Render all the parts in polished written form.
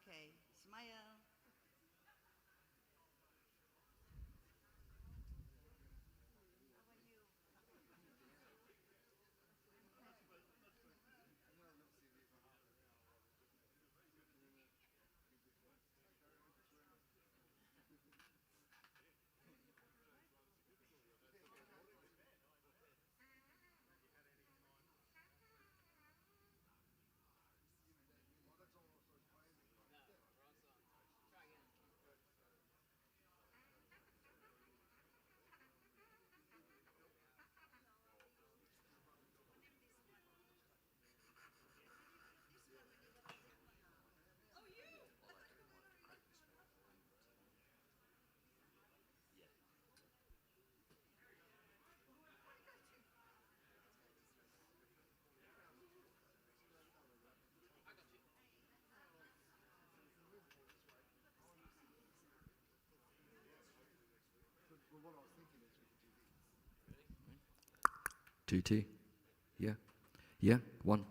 Okay, smile. Two, two. Yeah. Yeah. One.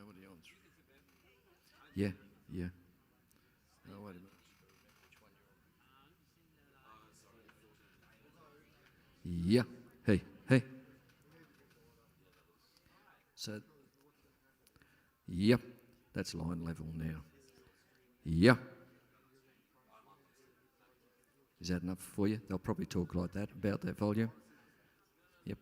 What are you on? Yeah. Yeah. Oh, wait a minute. Yeah. Hey. Hey. So. Yep. That's line level now. Yep. Is that enough for you? They'll probably talk like that about that volume. Yep.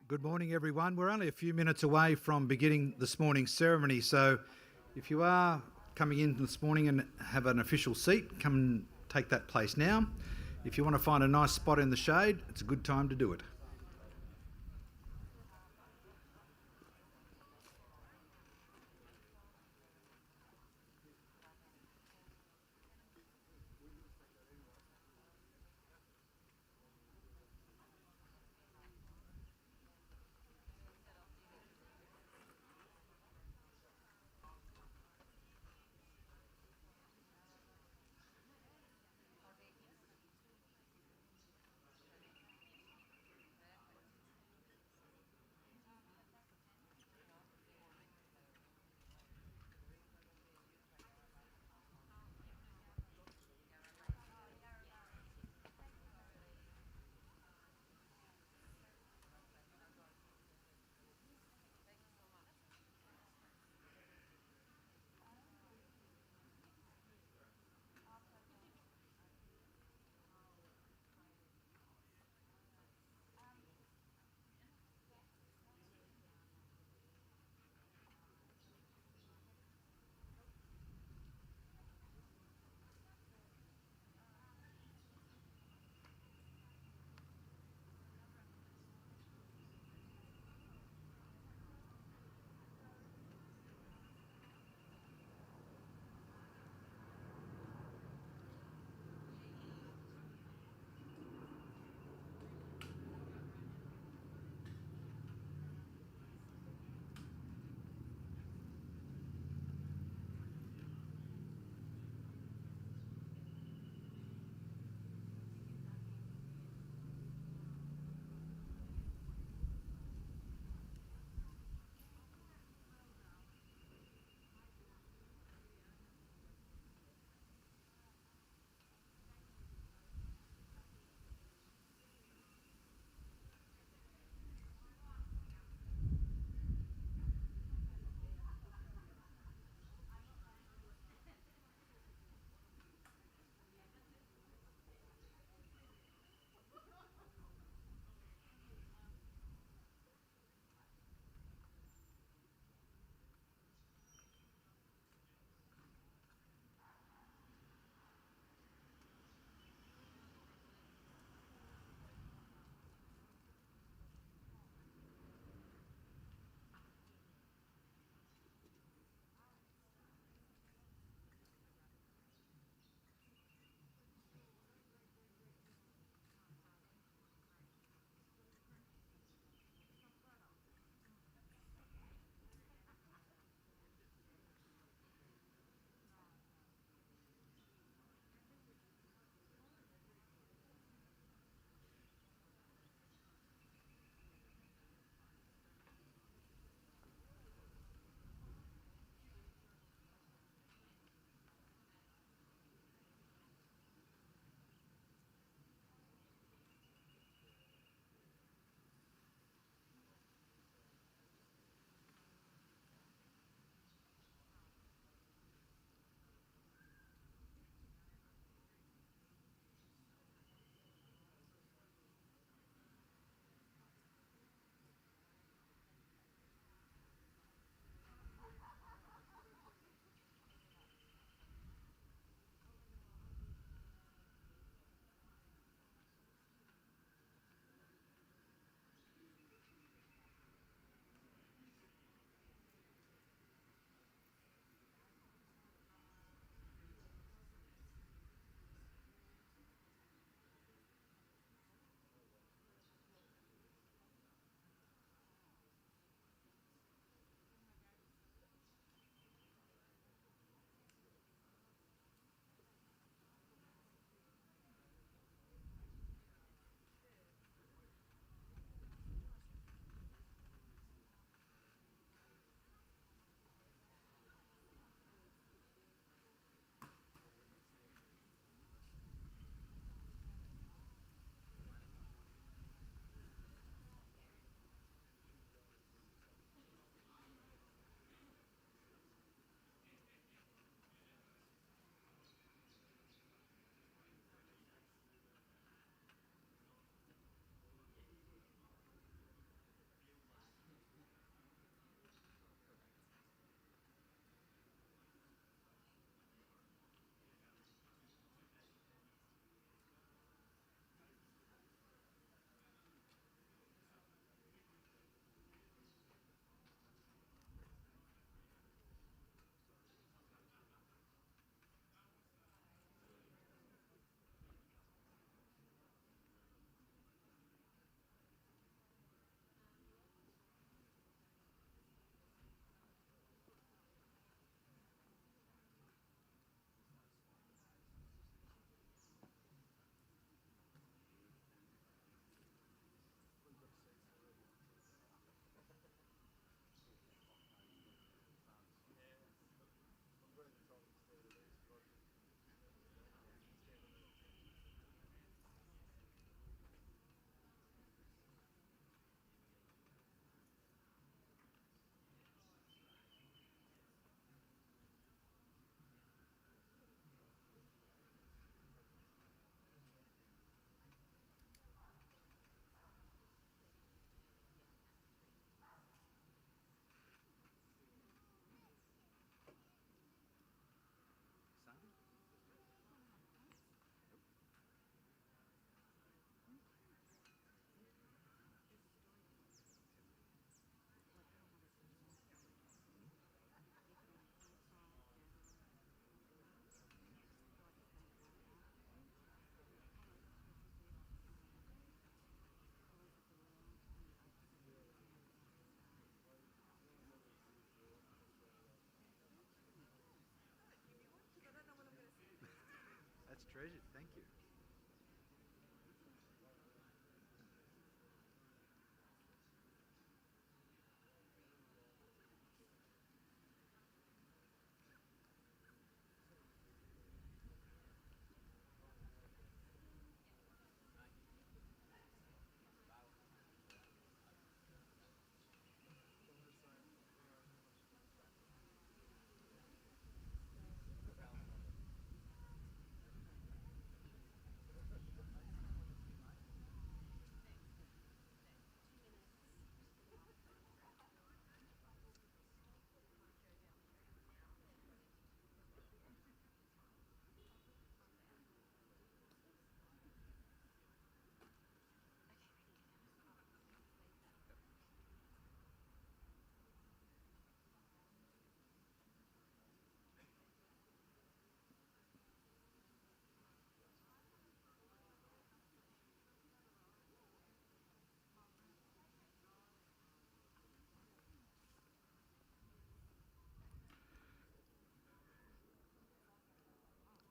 Good morning, everyone. We're only a few minutes away from beginning this morning's ceremony, so if you are coming in this morning and have an official seat, come and take that place now. If you want to find a nice spot in the shade, it's a good time to do it.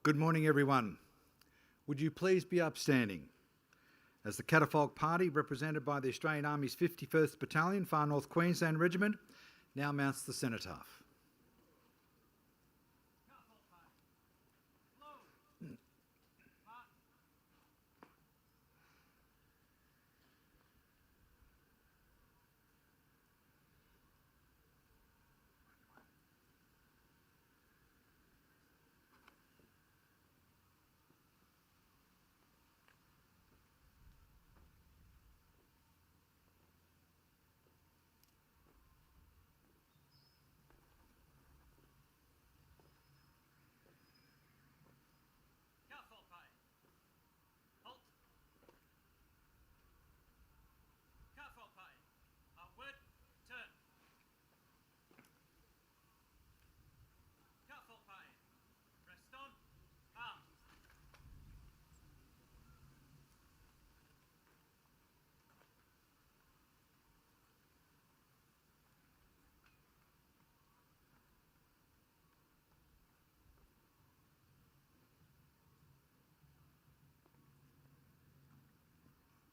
Good morning, everyone. Would you please be upstanding as the Catafalque Party, represented by the Australian Army's 51st Battalion, Far North Queensland Regiment, now mounts the Cenotaph.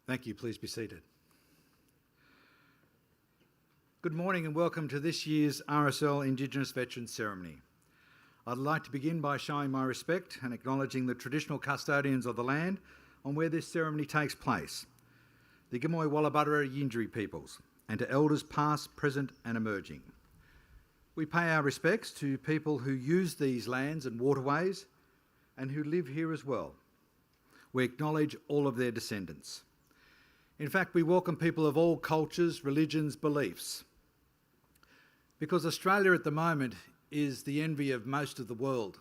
Thank you. Please be seated. Good morning and welcome to this year's RSL Indigenous Veterans Ceremony. I'd like to begin by showing my respect and acknowledging the traditional custodians of the land on where this ceremony takes place, the Gimuy Yindri peoples, and to elders past, present and emerging. We pay our respects to people who use these lands and waterways and who live here as well. We acknowledge all of their descendants. In fact, we welcome people of all cultures, religions, beliefs. Because Australia at the moment is the envy of most of the world.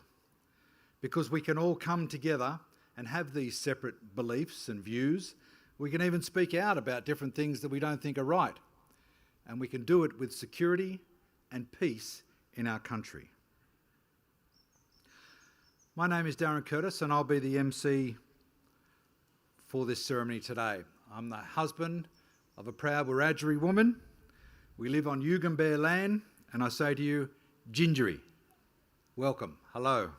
Because we can all come together and have these separate beliefs and views. We can even speak out about different things that we don't think are right. And we can do it with security and peace in our country. My name is Darren Curtis and I'll be the MC for this ceremony today. I'm the husband of a proud Wiradjuri woman. We live on Yugambeh land, and I say to you, Gingery, welcome, hello.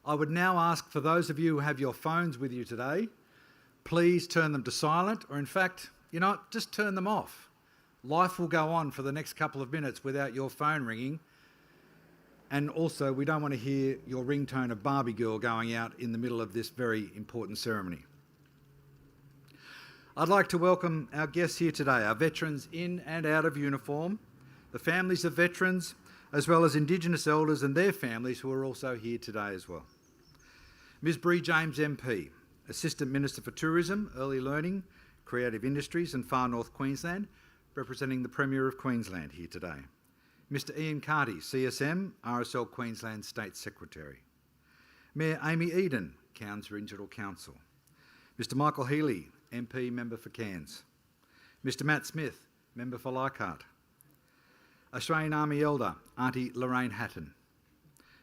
I would now ask for those of you who have your phones with you today, please turn them to silent, or in fact, you know what, just turn them off. Life will go on for the next couple of minutes without your phone ringing, and also we don't want to hear your ringtone of Barbie Girl going out in the middle of this very important ceremony. I'd like to welcome our guests here today, our veterans in and out of uniform, the families of veterans, as well as Indigenous elders and their families who are also here today as well. Ms Bree James MP, Assistant Minister for Tourism, Early Learning, Creative Industries and Far North Queensland, representing the Premier of Queensland here today. Mr Ian Carty, CSM, RSL Queensland State Secretary. Mayor Amy Eden, Cairns Regional Council. Mr Michael Healy, MP Member for Cairns. Mr Matt Smith, Member for Leichhardt. Australian Army Elder, Auntie Lorraine Hatton.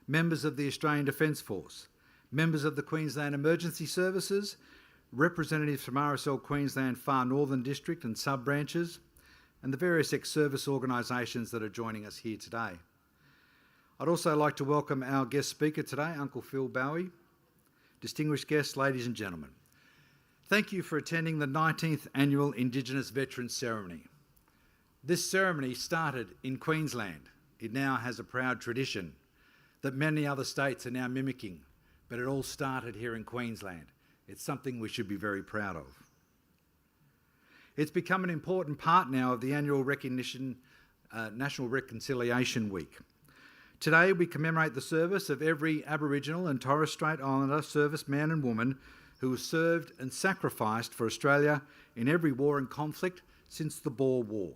Members of the Australian Defence Force. Members of the Queensland Emergency Services. Representatives from RSL Queensland Far Northern District and sub-branches. And the various ex-service organisations that are joining us here today. I'd also like to welcome our guest speaker today, Uncle Phil Bowie. Distinguished guests, ladies and gentlemen. Thank you for attending the 19th Annual Indigenous Veterans Ceremony. This ceremony started in Queensland. It now has a proud tradition that many other states are now mimicking, but it all started here in Queensland. It's something we should be very proud of. It's become an important part now of the annual National Reconciliation Week. Today we commemorate the service of every Aboriginal and Torres Strait Islander serviceman and woman who has served and sacrificed for Australia in every war and conflict since the Boer War.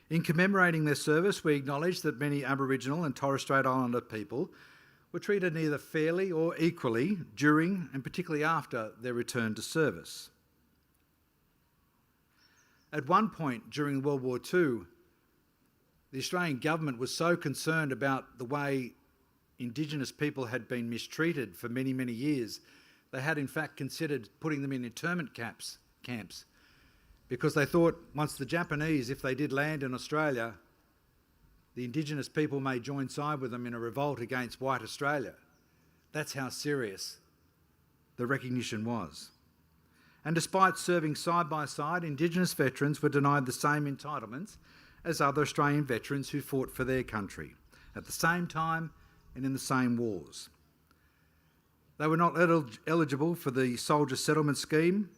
In commemorating their service, we acknowledge that many Aboriginal and Torres Strait Islander people were treated neither fairly or equally during and particularly after their return to service. At one point during World War II, the Australian government was so concerned about the way Indigenous people had been mistreated for many, many years, they had in fact considered putting them in internment camps because they thought once the Japanese, if they did land in Australia, the Indigenous people may join side with them in a revolt against white Australia. That's how serious the recognition was. And despite serving side by side, Indigenous veterans were denied the same entitlements as other Australian veterans who fought for their country at the same time and in the same wars. They were not eligible for the soldier settlement scheme,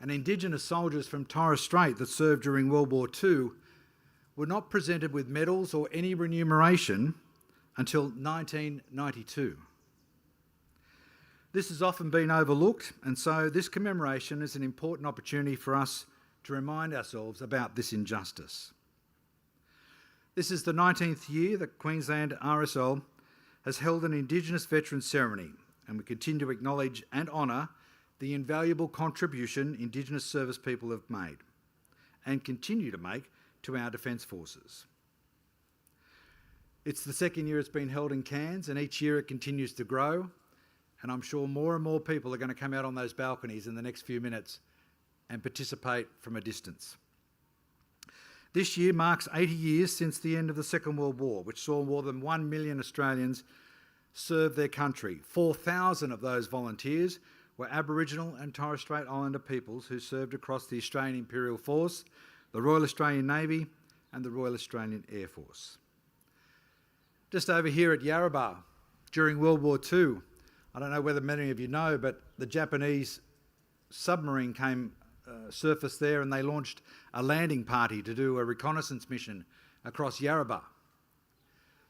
and Indigenous soldiers from Torres Strait that served during World War II were not presented with medals or any remuneration until 1992. This has often been overlooked, and so this commemoration is an important opportunity for us to remind ourselves about this injustice. This is the 19th year that Queensland RSL has held an Indigenous Veterans Ceremony, and we continue to acknowledge and honour the invaluable contribution Indigenous service people have made and continue to make to our Defence Forces. It's the second year it's been held in Cairns, and each year it continues to grow, and I'm sure more and more people are going to come out on those balconies in the next few minutes and participate from a distance. This year marks 80 years since the end of the Second World War, which saw more than 1 million Australians serve their country. 4,000 of those volunteers were Aboriginal and Torres Strait Islander peoples who served across the Australian Imperial Force, the Royal Australian Navy and the Royal Australian Air Force. Just over here at Yarrabah, during World War II, I don't know whether many of you know, but the Japanese submarine surfaced there, and they launched a landing party to do a reconnaissance mission across Yarrabah.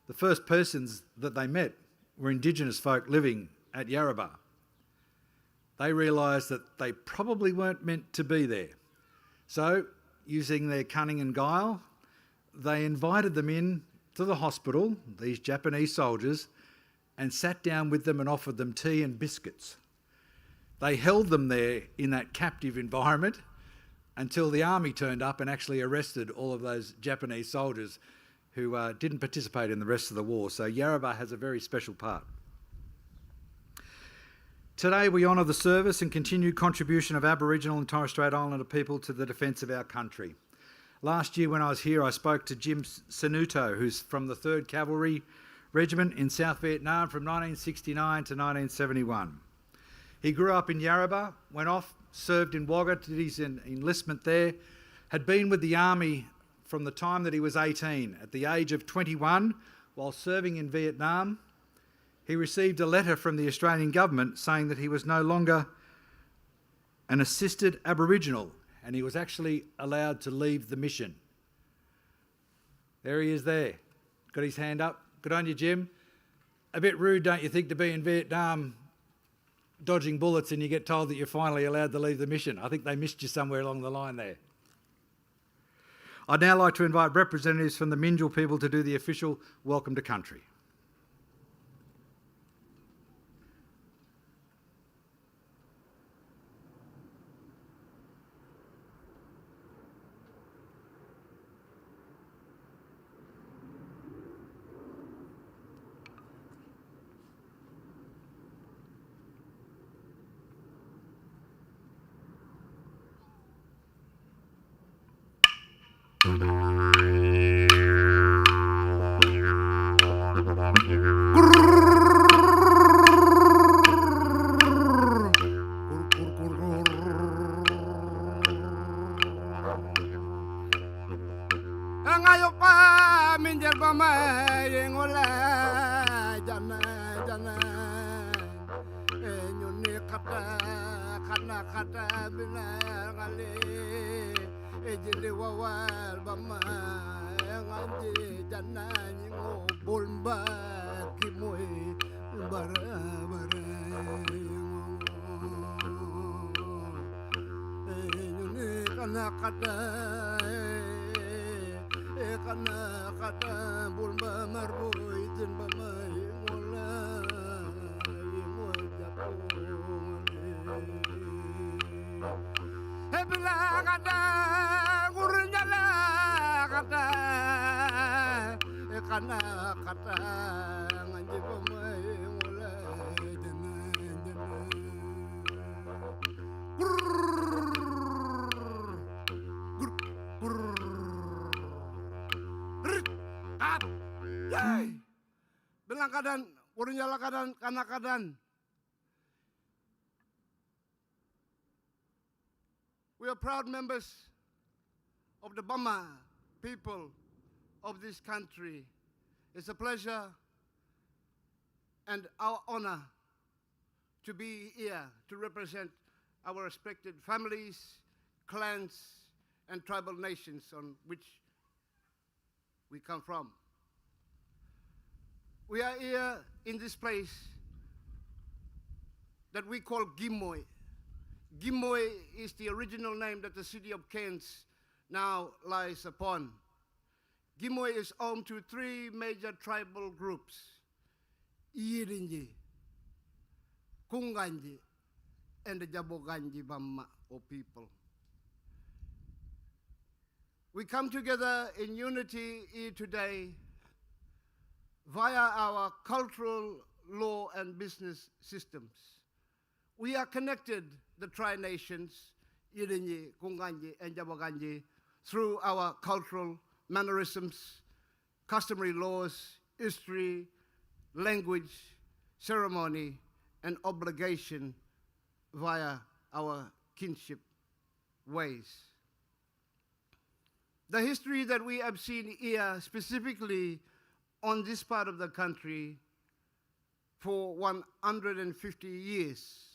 The first persons that they met were Indigenous folk living at Yarrabah. They realised that they probably weren't meant to be there. So, using their cunning and guile, they invited them in to the hospital, these Japanese soldiers, and sat down with them and offered them tea and biscuits. They held them there in that captive environment until the army turned up and actually arrested all of those Japanese soldiers who didn't participate in the rest of the war. So Yarrabah has a very special part. Today we honour the service and continued contribution of Aboriginal and Torres Strait Islander people to the defence of our country. Last year when I was here, I spoke to Jim Cenotaph, who's from the 3rd Cavalry Regiment in South Vietnam from 1969 to 1971. He grew up in Yarrabah, went off, served in Wagga, did his enlistment there, had been with the army from the time that he was 18. At the age of 21, while serving in Vietnam, he received a letter from the Australian government saying that he was no longer an assisted Aboriginal, and he was actually allowed to leave the mission. There he is there, got his hand up. Good on you, Jim. A bit rude, don't you think, to be in Vietnam dodging bullets and you get told that you're finally allowed to leave the mission? I think they missed you somewhere along the line there. I'd now like to invite representatives from the Minjil people to do the official welcome to country. Yay! Belangkadan, Wurunyalakadan, Kanakadan. We are proud members of the Bama people of this country. It's a pleasure and our honor to be here to represent our respected families, clans, and tribal nations on which we come from. We are here in this place that we call Gimuy. Gimuy is the original name that the city of Cairns now lies upon. Gimuy is home to three major tribal groups: Irinji, Kunganji, and the Jaboganji Bama, or people. We come together in unity here today via our cultural, law, and business systems. We are connected, the tri-nations, Irinji, Kunganji, and Jaboganji, through our cultural mannerisms, customary laws, history, language, ceremony, and obligation via our kinship ways. The history that we have seen here, specifically on this part of the country, for 150 years,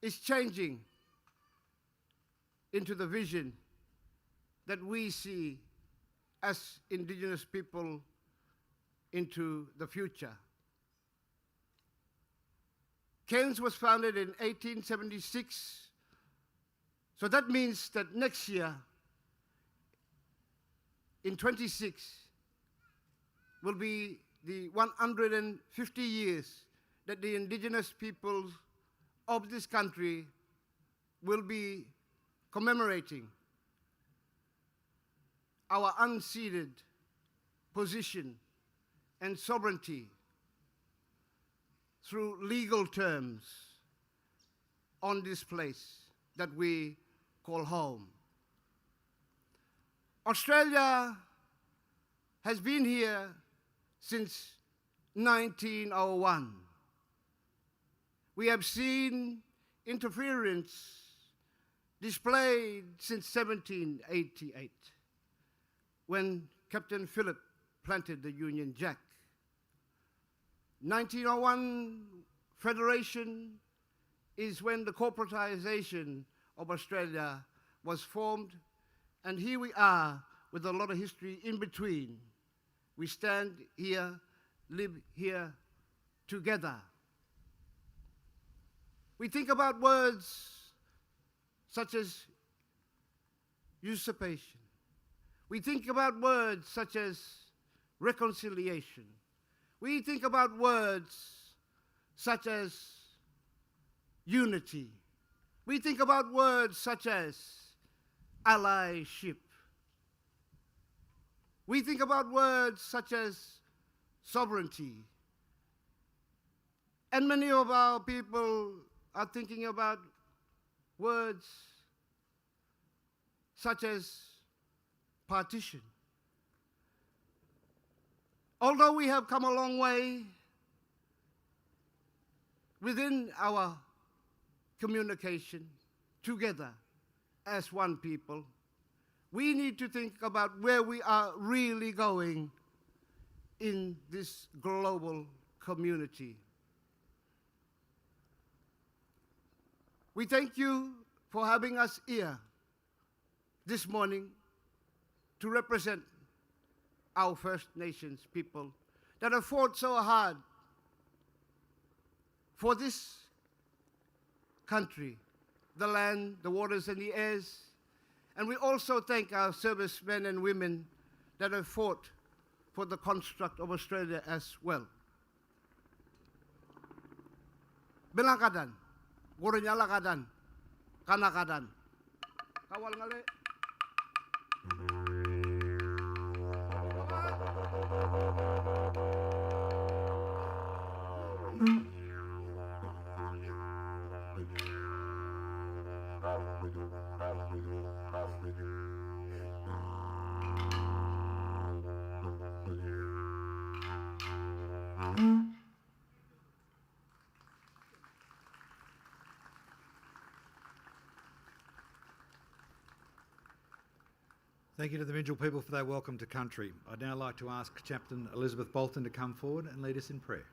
is changing into the vision that we see as Indigenous people into the future. Cairns was founded in 1876, so that means that next year, in 26, will be the 150 years that the Indigenous peoples of this country will be commemorating our unceded position and sovereignty through legal terms on this place that we call home. Australia has been here since 1901. We have seen interference displayed since 1788, when Captain Phillip planted the Union Jack. 1901 Federation is when the corporatization of Australia was formed, and here we are with a lot of history in between. We stand here, live here together. We think about words such as usurpation. We think about words such as reconciliation. We think about words such as unity. We think about words such as allyship. We think about words such as sovereignty. And many of our people are thinking about words such as partition. Although we have come a long way within our communication together as one people, we need to think about where we are really going in this global community. We thank you for having us here this morning to represent our First Nations people that have fought so hard for this country, the land, the waters, and the airs. And we also thank our servicemen and women that have fought for the construct of Australia as well. Belangkadan, Wurunyalakadan, Kanakadan. Kawal ngali. Thank you to the Minjill people for their welcome to country. I'd now like to ask Chaplain Elizabeth Bolton to come forward and lead us in prayer.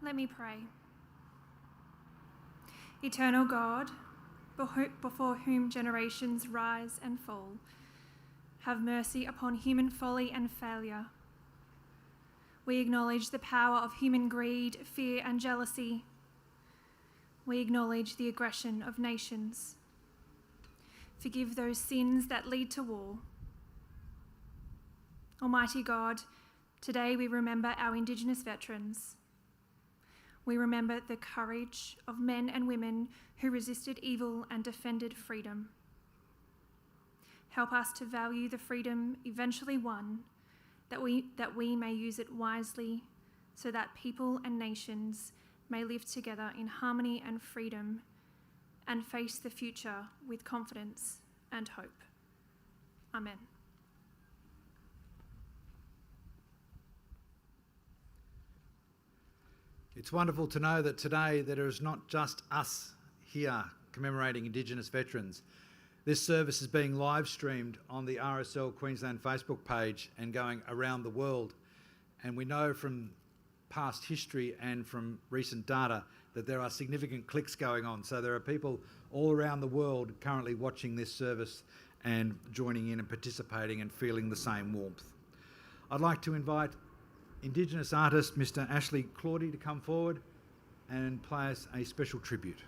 Let me pray. Eternal God, before whom generations rise and fall, have mercy upon human folly and failure. We acknowledge the power of human greed, fear, and jealousy. We acknowledge the aggression of nations. Forgive those sins that lead to war. Almighty God, today we remember our Indigenous veterans. We remember the courage of men and women who resisted evil and defended freedom. Help us to value the freedom eventually won, that we may use it wisely so that people and nations may live together in harmony and freedom and face the future with confidence and hope. Amen. It's wonderful to know that today there is not just us here commemorating Indigenous veterans. This service is being live streamed on the RSL Queensland Facebook page and going around the world. And we know from past history and from recent data that there are significant clicks going on. So there are people all around the world currently watching this service and joining in and participating and feeling the same warmth. I'd like to invite Indigenous artist Mr. Ashley Claudy to come forward and play us a special tribute.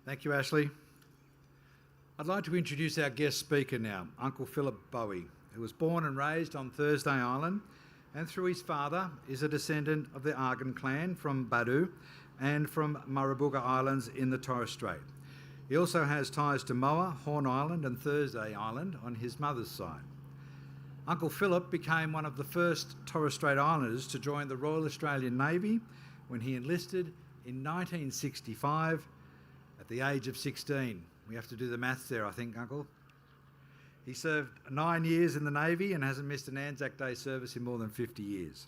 Thank you, Ashley. I'd like to introduce our guest speaker now, Uncle Philip Bowie, who was born and raised on Thursday Island and through his father is a descendant of the Argan clan from Badu and from Marabuga Islands in the Torres Strait. He also has ties to Moa, Horn Island and Thursday Island on his mother's side. Uncle Philip became one of the first Torres Strait Islanders to join the Royal Australian Navy when he enlisted in 1965 at the age of 16. We have to do the maths there, I think, Uncle. He served 9 years in the Navy and hasn't missed an Anzac Day service in more than 50 years.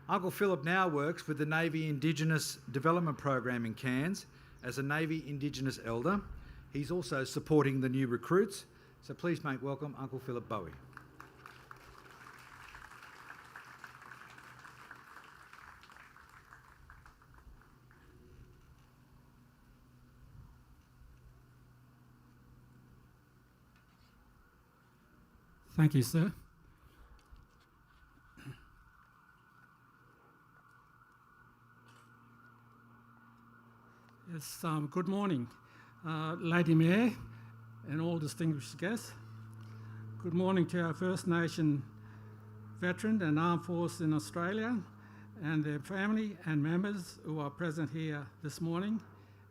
Uncle Philip now works with the Navy Indigenous Development Program in Cairns as a Navy Indigenous Elder. He's also supporting the new recruits. So please make welcome Uncle Philip Bowie. Thank you, sir. Yes, good morning, Lady Mayor and all distinguished guests. Good morning to our First Nation veteran and armed force in Australia, and their family and members who are present here this morning.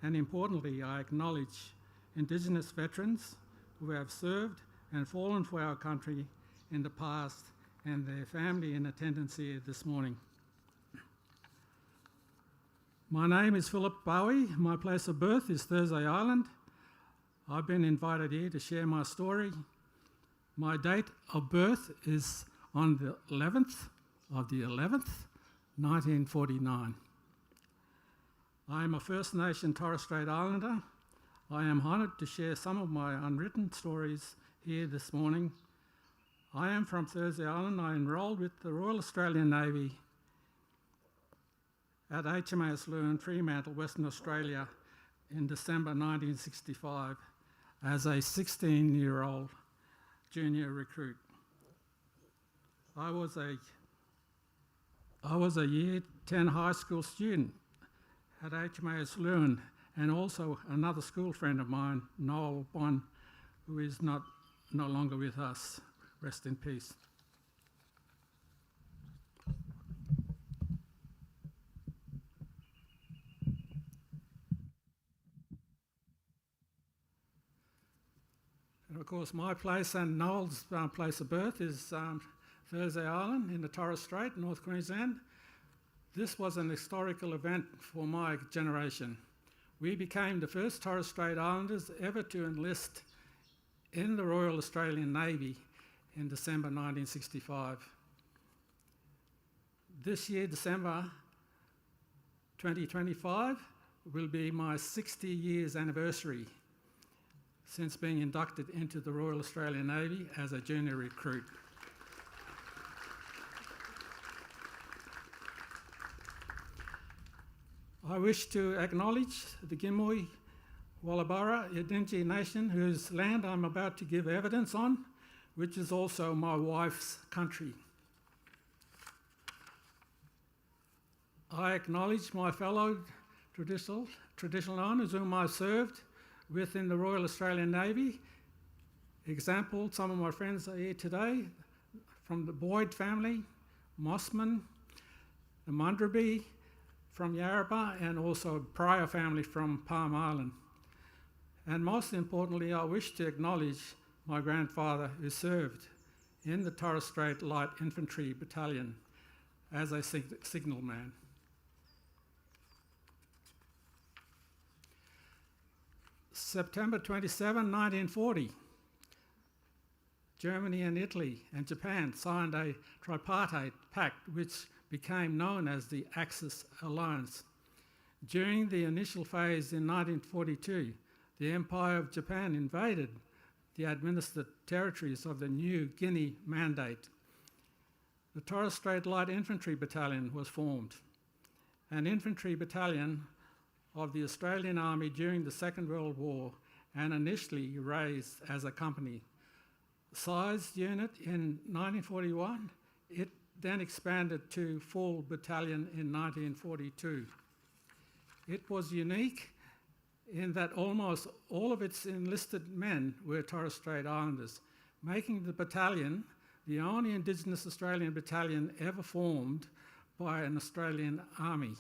And importantly, I acknowledge Indigenous veterans who have served and fallen for our country in the past and their family in attendance here this morning. My name is Philip Bowie. My place of birth is Thursday Island. I've been invited here to share my story. My date of birth is on the 11th of the 11th, 1949. I am a First Nation Torres Strait Islander. I am honoured to share some of my unwritten stories here this morning. I am from Thursday Island. I enrolled with the Royal Australian Navy at HMAS Loon, Fremantle, Western Australia in December 1965 as a 16-year-old junior recruit. I was a Year 10 high school student at HMAS Loon, and also another school friend of mine, Noel Bond, who is no longer with us. Rest in peace. And of course, my place and Noel's place of birth is Thursday Island in the Torres Strait, North Queensland. This was an historical event for my generation. We became the first Torres Strait Islanders ever to enlist in the Royal Australian Navy in December 1965. This year, December 2025, will be my 60 years anniversary since being inducted into the Royal Australian Navy as a junior recruit. I wish to acknowledge the Gimuy Wallabara Indigenous Nation, whose land I'm about to give evidence on, which is also my wife's country. I acknowledge my fellow traditional owners whom I served with in the Royal Australian Navy. Example, some of my friends are here today from the Boyd family, Mossman, the Mundraby from Yarrabah, and also Pryor family from Palm Island. And most importantly, I wish to acknowledge my grandfather who served in the Torres Strait Light Infantry Battalion as a signalman. September 27, 1940, Germany and Italy and Japan signed a tripartite pact which became known as the Axis Alliance. During the initial phase in 1942, the Empire of Japan invaded the administered territories of the New Guinea Mandate. The Torres Strait Light Infantry Battalion was formed, an infantry battalion of the Australian Army during the Second World War, and initially raised as a company. Sized unit in 1941, it then expanded to full battalion in 1942. It was unique in that almost all of its enlisted men were Torres Strait Islanders, making the battalion the only Indigenous Australian battalion ever formed by an Australian army.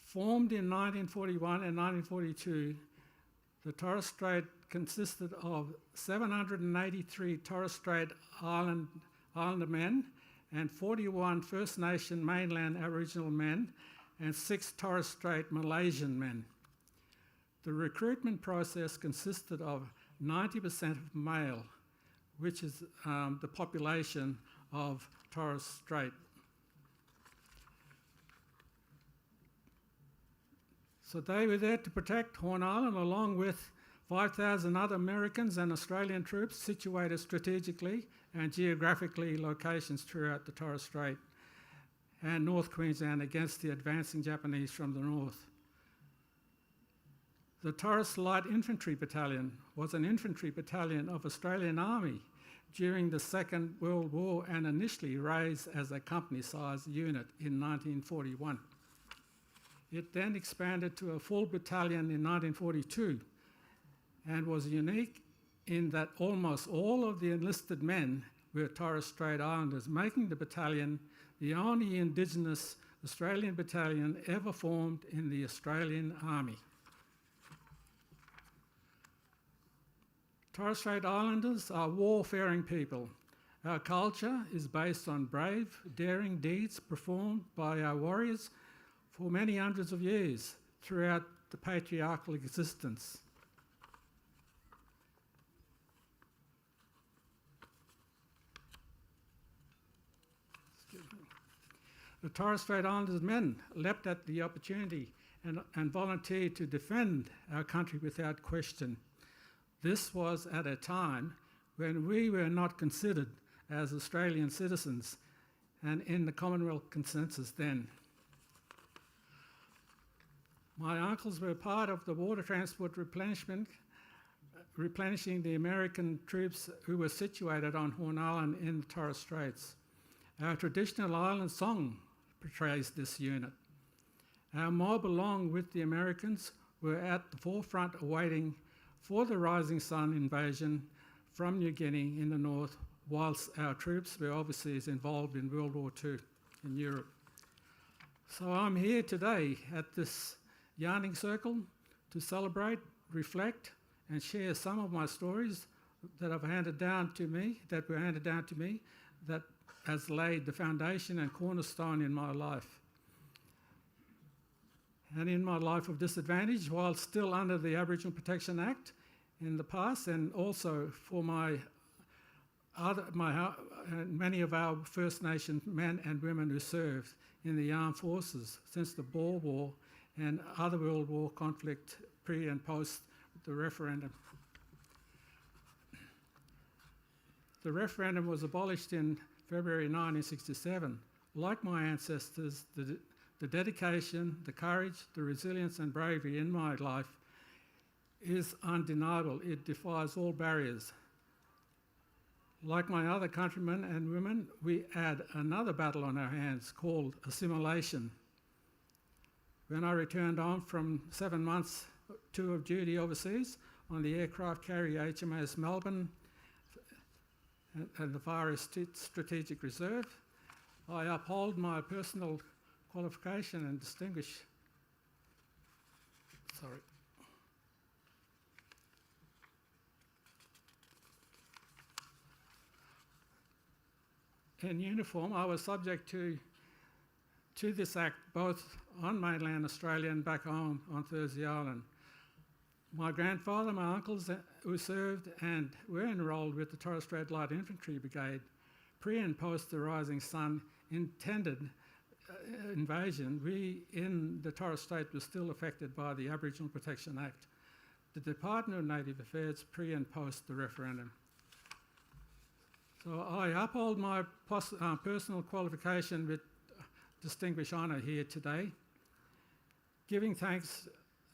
Formed in 1941 and 1942, the Torres Strait consisted of 783 Torres Strait Islander men and 41 First Nation mainland Aboriginal men and 6 Torres Strait Malaysian men. The recruitment process consisted of 90% male, which is the population of Torres Strait. So they were there to protect Horn Island along with 5,000 other Americans and Australian troops situated strategically and geographically locations throughout the Torres Strait and North Queensland against the advancing Japanese from the north. The Torres Light Infantry Battalion was an infantry battalion of Australian Army during the Second World War and initially raised as a company-sized unit in 1941. It then expanded to a full battalion in 1942 and was unique in that almost all of the enlisted men were Torres Strait Islanders, making the battalion the only Indigenous Australian battalion ever formed in the Australian Army. Torres Strait Islanders are warfaring people. Our culture is based on brave, daring deeds performed by our warriors for many hundreds of years throughout the patriarchal existence. The Torres Strait Islanders men leapt at the opportunity and volunteered to defend our country without question. This was at a time when we were not considered as Australian citizens and in the Commonwealth consensus then. My uncles were part of the water transport replenishment, replenishing the American troops who were situated on Horn Island in the Torres Straits. Our traditional island song portrays this unit. Our mob, along with the Americans, were at the forefront awaiting for the Rising Sun invasion from New Guinea in the north, whilst our troops were overseas involved in World War II in Europe. So I'm here today at this yarning circle to celebrate, reflect, and share some of my stories that were handed down to me, that has laid the foundation and cornerstone in my life. And in my life of disadvantage, while still under the Aboriginal Protection Act in the past, and also for many of our First Nation men and women who served in the armed forces since the Boer War and other World War conflict pre and post the referendum. The referendum was abolished in February 1967. Like my ancestors, the dedication, the courage, the resilience and bravery in my life is undeniable. It defies all barriers. Like my other countrymen and women, we had another battle on our hands called assimilation. When I returned home from 7 months tour of duty overseas on the aircraft carrier HMAS Melbourne and the Far East Strategic Reserve, I uphold my personal qualification and In uniform, I was subject to this act both on mainland Australia and back home on Thursday Island. My grandfather, my uncles who served and were enrolled with the Torres Strait Light Infantry Brigade pre and post the Rising Sun intended invasion. We in the Torres Strait were still affected by the Aboriginal Protection Act, the Department of Native Affairs pre and post the referendum. So I uphold my personal qualification with distinguished honour here today, giving thanks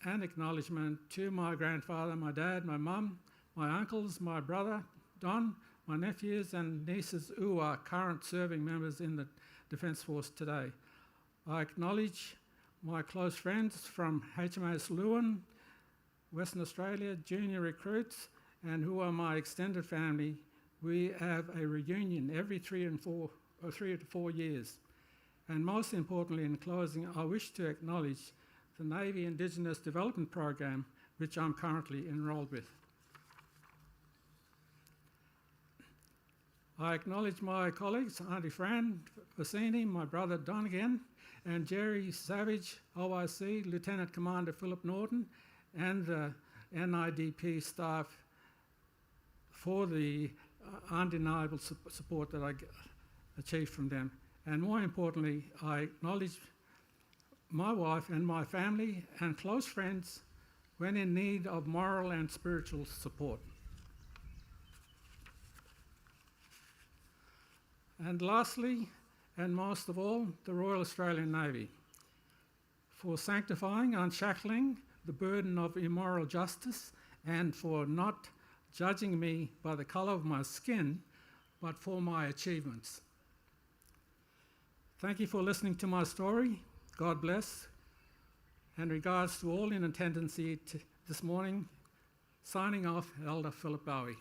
and acknowledgement to my grandfather, my dad, my mum, my uncles, my brother, Don, my nephews and nieces who are current serving members in the Defence Force today. I acknowledge my close friends from HMAS Lewin, Western Australia, junior recruits, and who are my extended family. We have a reunion every 3 to 4 years. And most importantly, in closing, I wish to acknowledge the Navy Indigenous Development Program, which I'm currently enrolled with. I acknowledge my colleagues, Auntie Fran Bassini, my brother Don again, and Jerry Savage, OIC, Lieutenant Commander Philip Norton, and the NIDP staff for the undeniable support that I achieved from them. And more importantly, I acknowledge my wife and my family and close friends when in need of moral and spiritual support. And lastly, and most of all, the Royal Australian Navy for sanctifying, unshackling the burden of immoral justice and for not judging me by the colour of my skin, but for my achievements. Thank you for listening to my story. God bless. And regards to all in attendance here this morning, signing off, Elder Philip Bowie.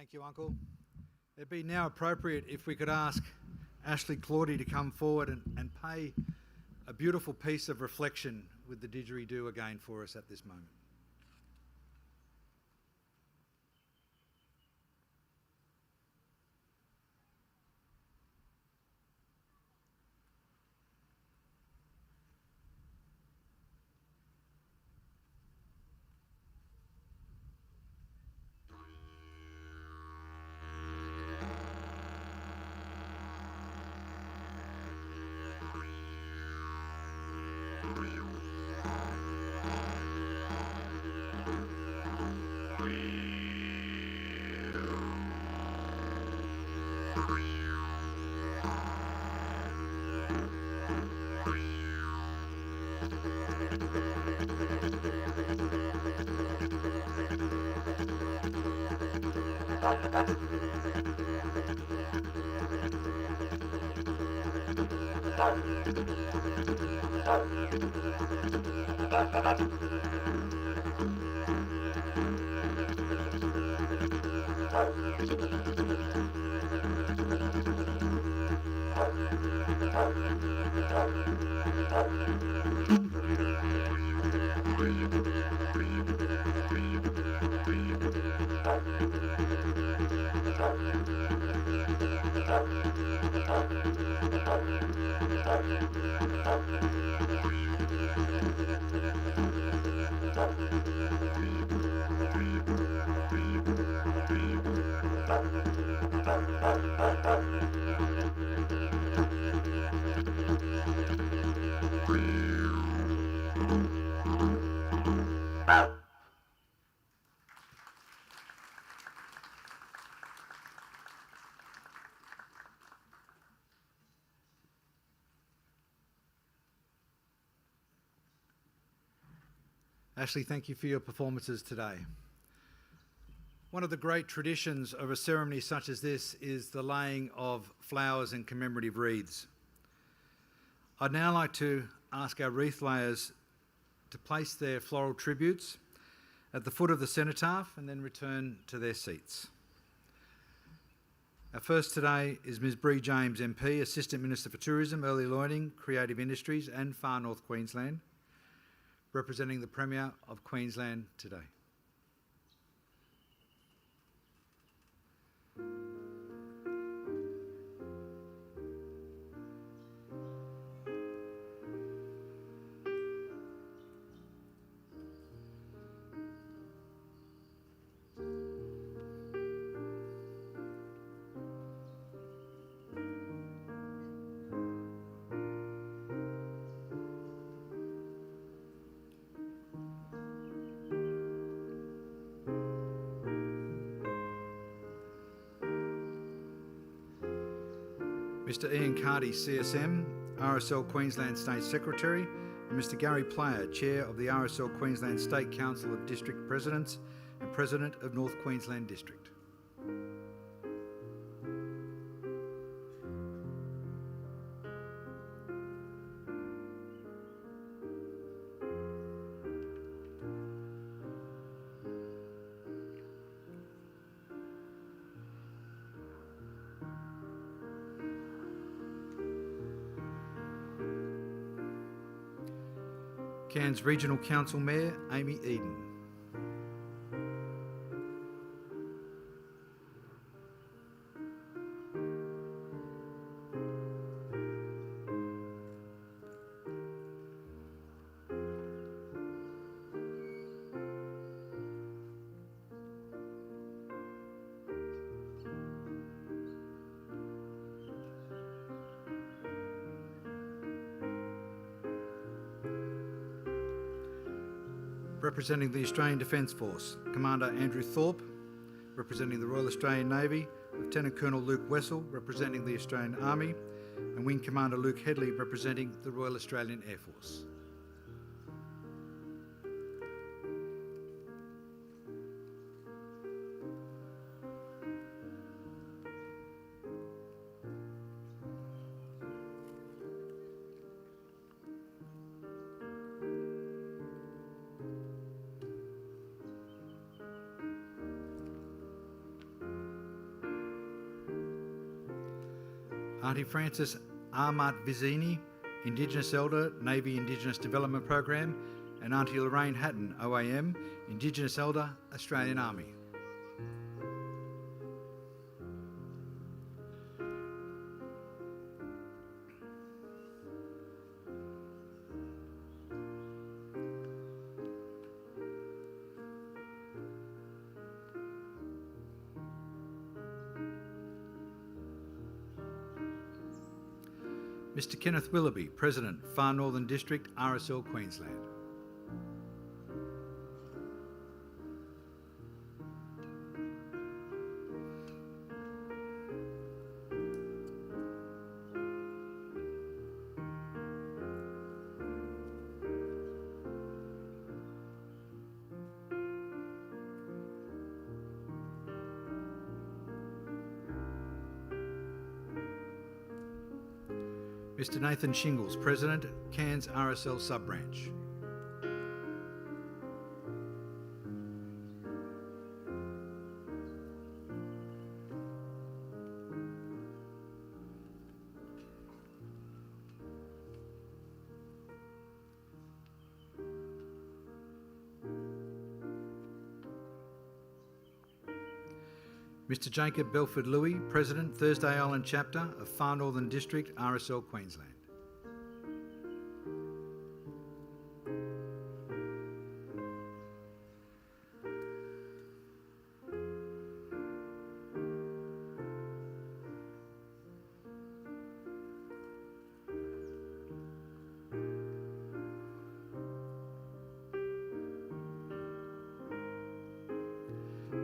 Thank you, Uncle. It'd be now appropriate if we could ask Ashley Claudy to come forward and pay a beautiful piece of reflection with the didgeridoo again for us at this moment. Ashley, thank you for your performances today. One of the great traditions of a ceremony such as this is the laying of flowers and commemorative wreaths. I'd now like to ask our wreath layers to place their floral tributes at the foot of the cenotaph and then return to their seats. Our first today is Ms Bree James MP, Assistant Minister for Tourism, Early Learning, Creative Industries and Far North Queensland, representing the Premier of Queensland today. Mr Ian Carty, CSM, RSL Queensland State Secretary, and Mr Gary Player, Chair of the RSL Queensland State Council of District Presidents and President of North Queensland District. Cairns Regional Council Mayor, Amy Eden. Representing the Australian Defence Force, Commander Andrew Thorpe. Representing the Royal Australian Navy, Lieutenant Colonel Luke Wessel, representing the Australian Army, and Wing Commander Luke Headley, representing the Royal Australian Air Force. Auntie Frances Armart Vizini, Indigenous Elder, Navy Indigenous Development Program, and Auntie Lorraine Hatton, OAM, Indigenous Elder, Australian Army. Mr. Kenneth Willoughby, President, Far Northern District, RSL Queensland. Mr. Nathan Shingles, President, Cairns RSL Sub-Branch. Mr. Jacob Belford Louis, President, Thursday Island Chapter of Far Northern District, RSL Queensland.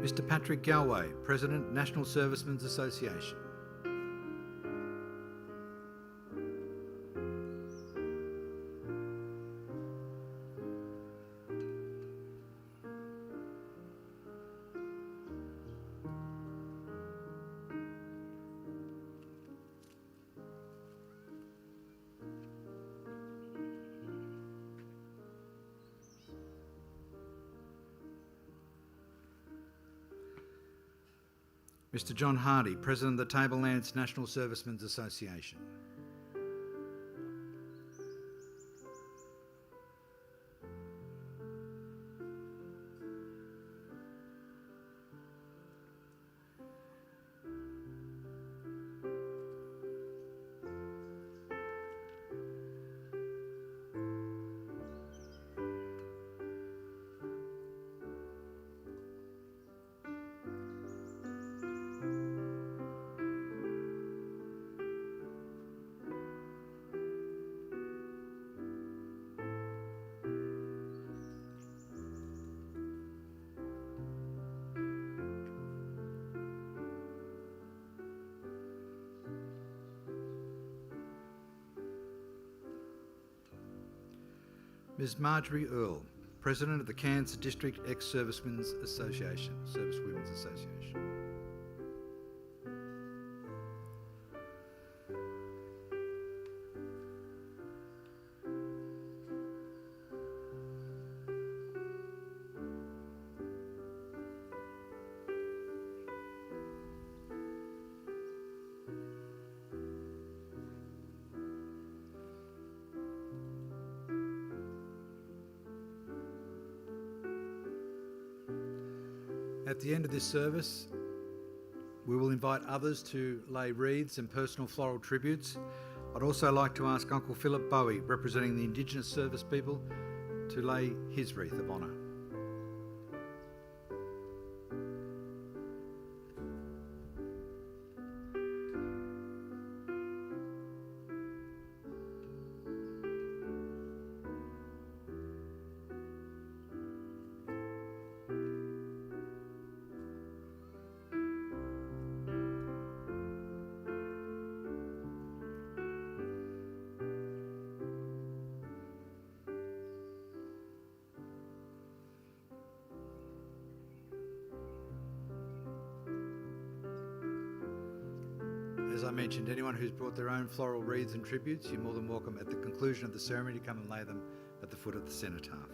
Mr. Patrick Galway, President, National Servicemen's Association. Mr. John Hardy, President of the Tablelands National Servicemen's Association. Ms. Marjorie Earle, President of the Cairns District Ex-Servicemen's Association, Servicewomen's Association. At the end of this service, we will invite others to lay wreaths and personal floral tributes. I'd also like to ask Uncle Philip Bowie, representing the Indigenous service people, to lay his wreath of honour. As I mentioned, anyone who's brought their own floral wreaths and tributes, you're more than welcome at the conclusion of the ceremony to come and lay them at the foot of the cenotaph.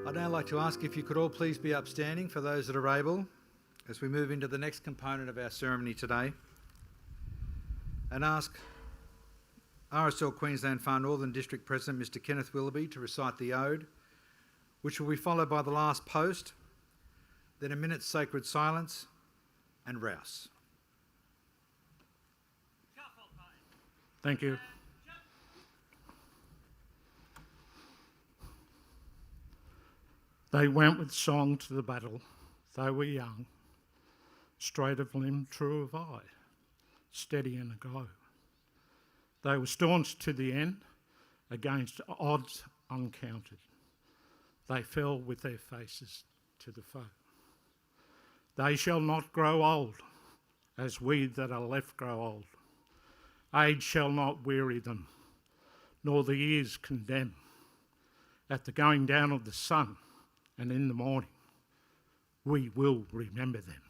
I'd now like to ask if you could all please be upstanding for those that are able as we move into the next component of our ceremony today. and ask RSL Queensland Far Northern District President Mr Kenneth Willoughby to recite the ode, which will be followed by the last post, then a minute's sacred silence and rouse. Thank you. They went with song to the battle, they were young, straight of limb, true of eye, steady and aglow. They were staunch to the end, against odds uncounted. They fell with their faces to the foe. They shall not grow old, as we that are left grow old. Age shall not weary them, nor the years condemn. At the going down of the sun and in the morning, we will remember them.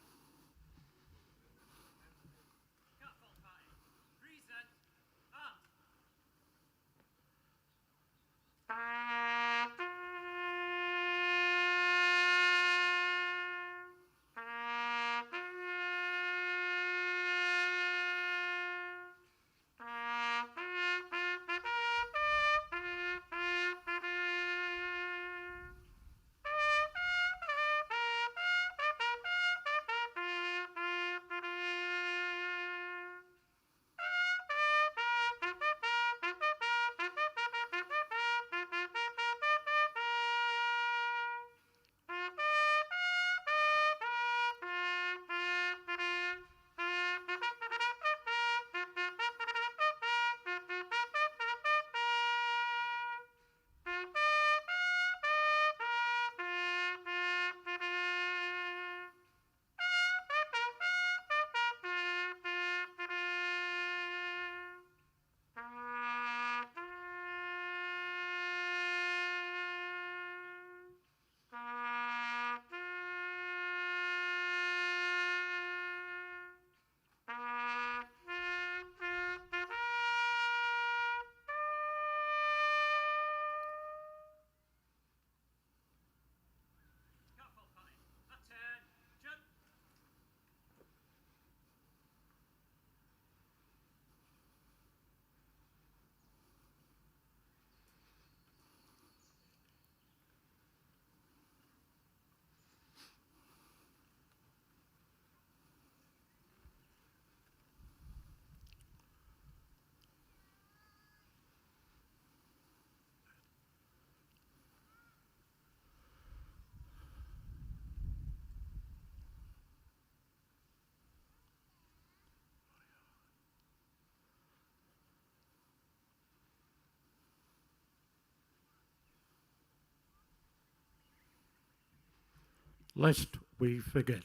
Lest we forget.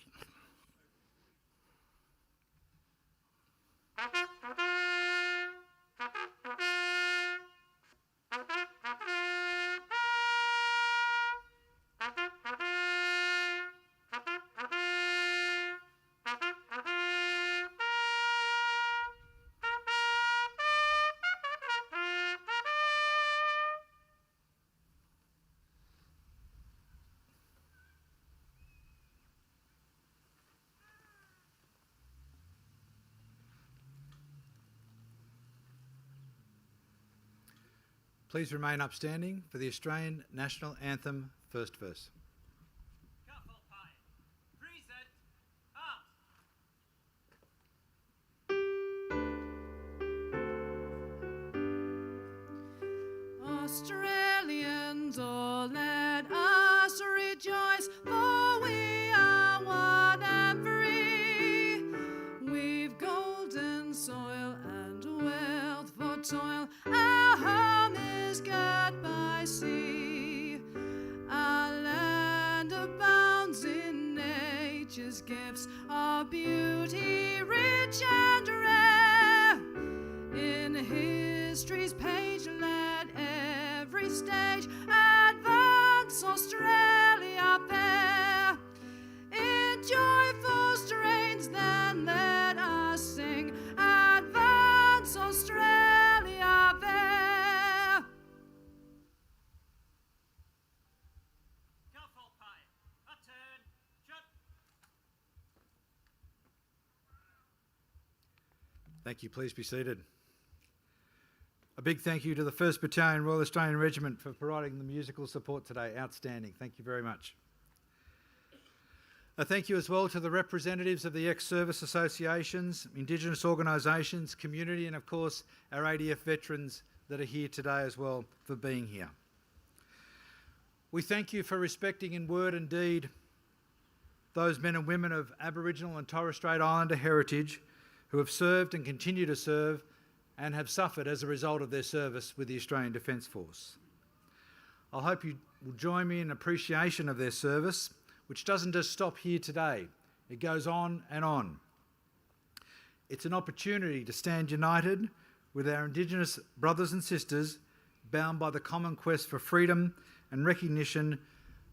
Please remain upstanding for the Australian National Anthem, first verse. Australians, all let us rejoice, for we are one and free. We've golden soil and wealth for toil, our home is girt by sea. Our land abounds in nature's gifts, our beauty rich and rare. In history's page let every stage advance Australia fair. In joyful strains then let us sing, advance Australia fair. Thank you. Please be seated. A big thank you to the 1st Battalion Royal Australian Regiment for providing the musical support today. Outstanding. Thank you very much. A thank you as well to the representatives of the ex-service associations, Indigenous organisations, community, and of course our ADF veterans that are here today as well for being here. We thank you for respecting in word and deed those men and women of Aboriginal and Torres Strait Islander heritage who have served and continue to serve and have suffered as a result of their service with the Australian Defence Force. I hope you will join me in appreciation of their service, which doesn't just stop here today. It goes on and on. It's an opportunity to stand united with our Indigenous brothers and sisters bound by the common quest for freedom and recognition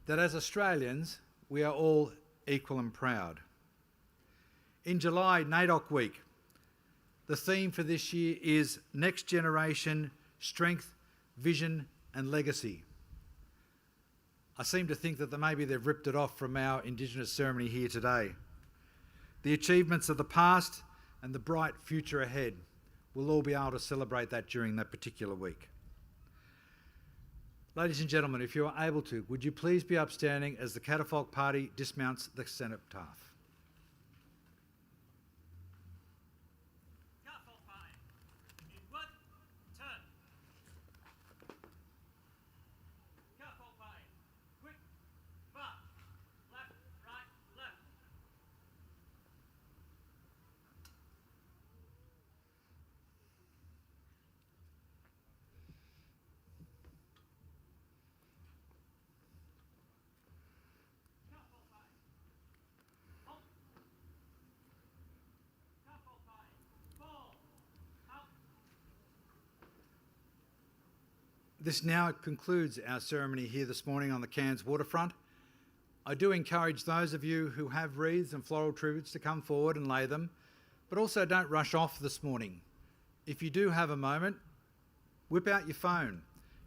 that as Australians, we are all equal and proud. In July, NAIDOC Week, the theme for this year is Next Generation, Strength, Vision and Legacy. I seem to think that maybe they've ripped it off from our Indigenous ceremony here today. The achievements of the past and the bright future ahead. We'll all be able to celebrate that during that particular week. Ladies and gentlemen, if you are able to, would you please be upstanding as the Catafalque Party dismounts the Cenotaph. This now concludes our ceremony here this morning on the Cairns waterfront. I do encourage those of you who have wreaths and floral tributes to come forward and lay them, but also don't rush off this morning. If you do have a moment, whip out your phone,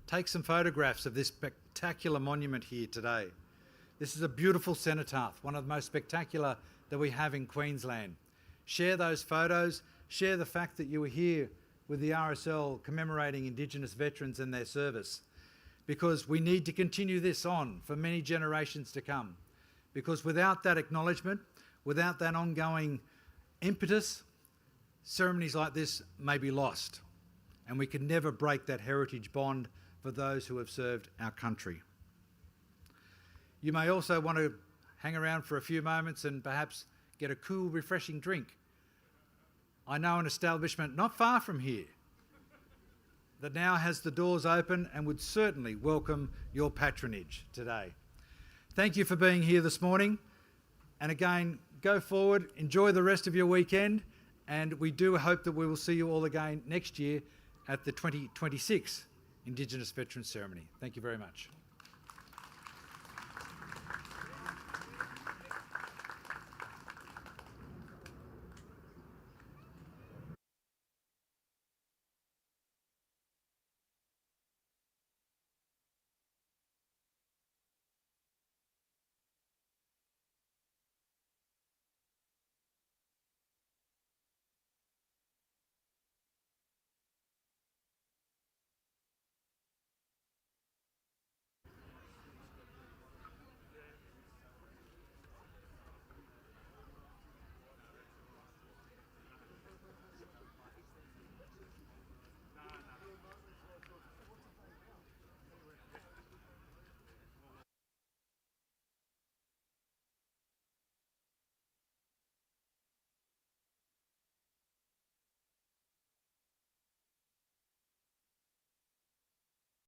take some photographs of this spectacular monument here today. This is a beautiful cenotaph, one of the most spectacular that we have in Queensland. Share those photos, share the fact that you were here with the RSL commemorating Indigenous veterans and their service, because we need to continue this on for many generations to come. Because without that acknowledgement, without that ongoing impetus, ceremonies like this may be lost, and we can never break that heritage bond for those who have served our country. You may also want to hang around for a few moments and perhaps get a cool, refreshing drink. I know an establishment not far from here that now has the doors open and would certainly welcome your patronage today. Thank you for being here this morning. And again, go forward, enjoy the rest of your weekend, and we do hope that we will see you all again next year at the 2026 Indigenous Veterans Ceremony. Thank you very much.